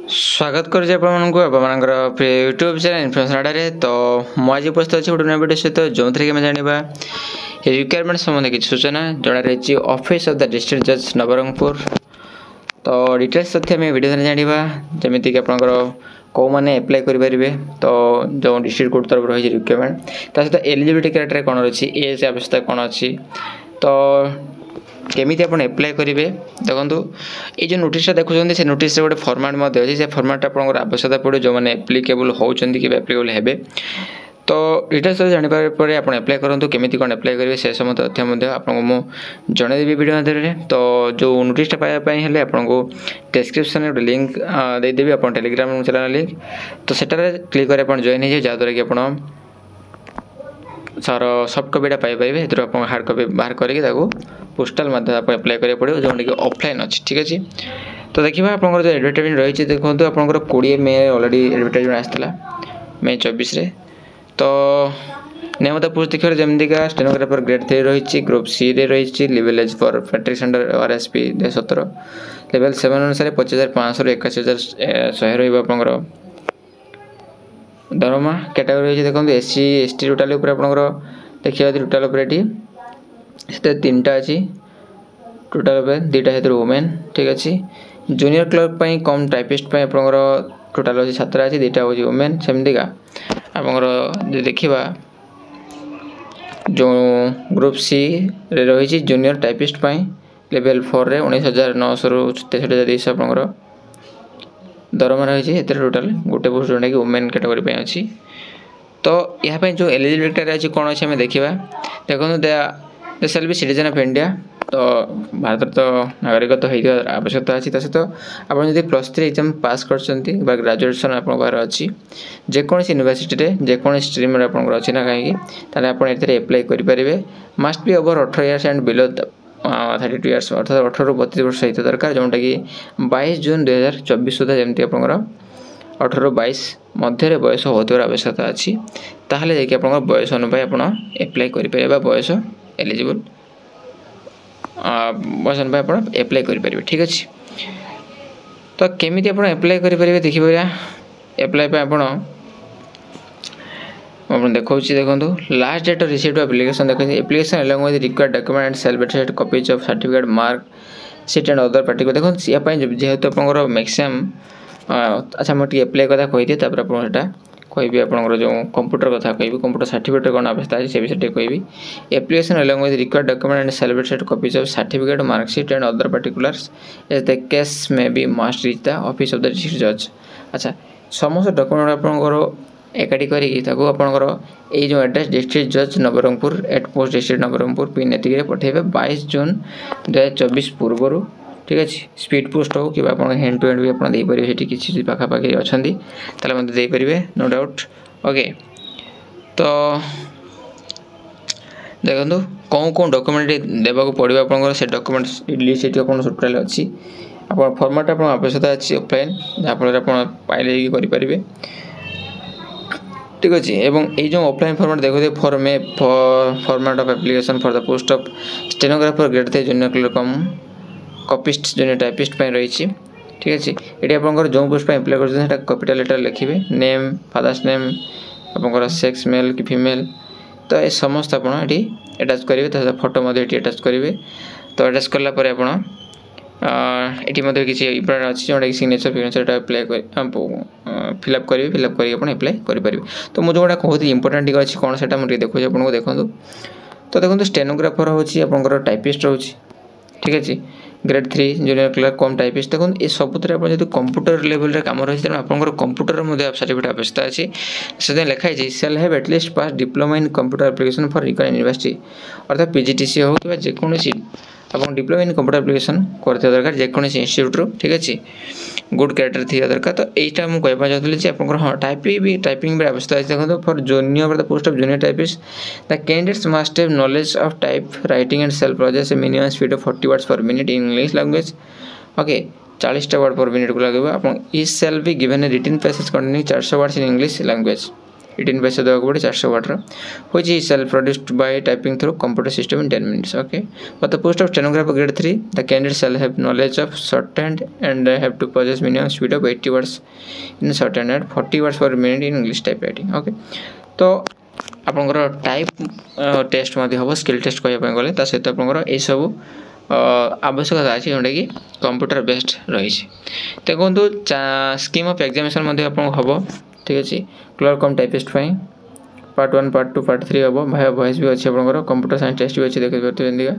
स्वागत करुचे YouTube channel information आड़े तो मुझे उपस्थित अच्छी गोटे भिडियो सहित जो थी आम जाना रिक्वायरमेंट संबंधी किसी सूचना जोड़ा रही ऑफिस ऑफ द डिस्ट्रिक्ट जज नवरंगपुर। तो डिटेल्स तथ्य आम भिडियो जाना जमीक आपंकर कौ मैंने एप्लाय करेंगे तो जो डिस्ट्रिक्ट कोर्ट तरफ रही रिक्वायरमेंट सहित एलिजिबिलिटी क्राइटेरिया कौन रही एज आवश्यकता कौन अच्छी तो केमी आप एप्लाय करेंगे देखो ये जो नोटिस देखुं से नोटिस गोटे फॉर्मेट अच्छी से फॉर्मेट आप आवश्यकता पड़े जो मैंने एप्लिकेबल होती कि एप्लिकेबल हे तो डिटेल्स जानवर आप एप्लाय करूँ केमी कौन एप्लाय करेंगे से सब तथ्य आपको मुझे जनईदेवी वीडियो माध्यम तो जो नोटिसटा पाइबापी आपको डिस्क्रिप्शन गोटे लिंक देदेवी आप टेलीग्राम चैनल लिंक तो सेटार क्लिक कर जॉइन हो जहाँद्वारा कि आप सार सफ्ट कपीटा पाइपर जो आप हार्ड कपी बाहर करके पोस्टाल माध्यम आप एप्लाय करा पड़ो जो कि ऑफलाइन अच्छी ठीक अच्छे। तो देखा आप जो एडवर्टाइजमेंट रही देखो आप 20 मे अलरेडी एडवर्टाइजमेंट आसाला मे 24 तो नियमित पोस्ट देखिए जमीका स्टेनोग्राफर ग्रेड 3 रही ग्रुप सी रे रही level age for Patrick centre RSP 2017 level 7 अनुसार 25,500 ରୁ 81,100 रहा दरमा कैटेगरी रही देखो एससी एसटी टोटाल देखिए टोटाल ये 3टा अच्छी टोटाल 2टा है वुमेन ठीक अच्छे। जूनियर क्लर्क कम टाइपिस्ट आपंकर टोटाल अच्छी 7टा अच्छी 2टा हूँ वुमेन सेमतीका आपंकर देखा जो ग्रुप सी रे रही जूनियर टाइपिस्ट लेवल 4 रे 19,900 ରୁ 63,200 आपंकर दरमा रही टोटाल गोटे पोस्ट जोटा कि वुमेन कैटेगरी अच्छी। तो यहाँ जो एलिजिबिलिटी अच्छी कौन अच्छे देखा देखो they sell B citizen of India तो भारत तो नागरिक तो हो आवश्यकता अच्छी सहित आप +3 एग्जाम पास कर ग्रेजुएशन आप अच्छी जेको यूनिवर्सिटी जेको स्ट्रीम अच्छी ना कहीं आप एप्लाय करेंगे must be over 18 years and below 32 years अर्थात 18 ରୁ 32 वर्ष सहित दरकार जोटा कि 22 जून 2024 सुधा जमी आपंकर 18 ରୁ 22 मध्य बयस होतार आवश्यकता अच्छी ताहले जाकि आपंकर बयस अनुपाय आप एप्लाय करेंगे बयस एलिजिबल बयस अनुपाय आप एप्लाय करेंगे ठीक अच्छे। तो केमी आप एप्लाय करेंगे देखिए एप्लाय आप देखो देखो last date of receipt application देखो application along with required document and self attested copies of certificate mark sheet and other particular देखो या जेहेतु आपंकर मैक्सिमम अच्छा मुझे एप्लाय कथा कहीदिए आपटा कहि आपंकर जो कंप्यूटर कथा कहि कंप्यूटर सर्टिफिकेट कौन आवश्यकता है से विषय कहि application along with required document and self attested copies of certificate marksheet and other particulars as the case may be must reach the office of the district जज। अच्छा समस्त डॉक्यूमेंट आपंकर एकाठी करपर ये जो एड्रेस डिस्ट्रिक्ट जज Nabarangpur at post district Nabarangpur pin एतिक पठेबे 22 जून 2024 पूर्व ठीक अच्छे। स्पीड पोस्ट हो कि हैंड टू हैंड भी आपड़ देपारे किसी पाखापाखि अच्छा मतलब देपारे नो डाउट ओके। तो देखो कौन कौन डॉक्यूमेंट देवाक पड़ो आप से डॉक्यूमेंट्स लिस्ट ये टोटाल अच्छी आप फॉर्मेट आप आवश्यकता अच्छी ऑफलाइन जहाँफल आप पाइले करेंगे ठीक अच्छे। एवं ये जो ऑफलाइन फॉर्मेट देखो format of application for the post of stenographer grade 3 junior clerk come copyist junior typist रही ठीक अच्छे। ये आप जो पोस्ट एप्लाय कर कैपिटल लेटर लिखे नेम फादर्स नेम आप सेक्स मेल कि फीमेल तो ये समस्त आप अटैच करेंगे फोटो अटैच करेंगे। तो अटैच कलापर आप ये किसी इम्पोर्टेंट अच्छी जोटा कि सिग्नेचर फिग्नेचर अप्लाई फिलअप करेंगे फिलअप करके एप्लाय करेंगे। तो मुझे जोटा कहती इंपोर्टेंट अच्छी कौन से मुझे देखो आपको देखो तो देखो स्टेनोग्राफर हूँ आप टाइपिस्ट रोचे ठीक अच्छे ग्रेड 3 जूनियर क्लर्क कम टाइपिस्ट देखो ये सबुत आप कंप्यूटर लेवल रे काम रही आप कंप्यूटर सर्टिफिकेट आवश्यकता अच्छी से लिखाई shall have at least pass diploma in computer application for record university अर्थात पीजीटीसी हो कि जेकोसी आप डिप्लोमा इन कंप्यूटर एप्लिकेशन करते दरकार जेकोसी इंस्टीट्यूट ठीक अच्छे गुड कैरेक्टर थी दरकार। तो यहाँ मुझे कहना चाहूँगी आप हाँ टाइपिंग भी आवश्यकता है देखो for junior the post of junior typist the candidates must have knowledge of type writing and self process minimum speed of 40 words per minute in English language okay 40टा वर्ड पर मिनट को लगे आप is shall be given a written passage containing 400 words in English language 18 पैसा देवाक पड़े 400 water which is self produced by typing through computer system in 10 minutes okay for the post of stenographer grade 3 the candidate shall have knowledge of shorthand and have to possess minimum speed of 80 words in shorthand and 40 words per minute in English type writing okay तो आपंकर type test हम skill test कहवाई गले सहित आपंकर ये सब आवश्यकता अच्छी जोटा कि कंप्यूटर बेस्ड रही देखो स्कीम ऑफ एग्जामिनेशन हम ठीक अच्छे क्लर्क कम टाइपिस्ट पार्ट 1 पार्ट 2 पार्ट 3 हम वॉइस भी अच्छे आप कंप्यूटर साइंस टेस्ट भी अच्छे देख पार्थे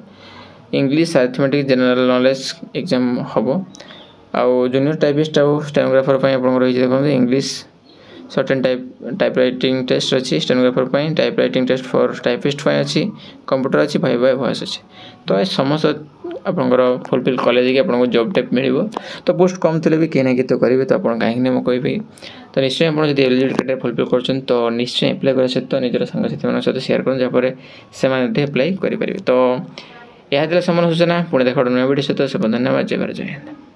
English arithmetic general knowledge exam हम आउ जूनियर टाइपिस्ट आउ स्टेनोग्राफर देखो English short and type writing test अच्छी stenographer type writing test for typist अच्छी कंप्यूटर अच्छी भाई भाई वॉइस अच्छी तो ये समस्त आपंकर फुलफिल कॉलेज कि आपको जॉब टाइप मिल तो पोस्ट कम थे भी कहीं ना कि तो करेंगे तो आप कहीं मुझे कहि तो निश्चय आप एलिजिबिलिटी क्राइटेरिया फुलफिल कर तो निश्चय अप्लाई कर सहित निजर सांगसाथी सहित शेयर कर जहाँपर से अप्लाई करेंगे तो यह समय सूचना पुणी देखा वीडियो सहित सब धन्यवाद जय भारत जय हिंद।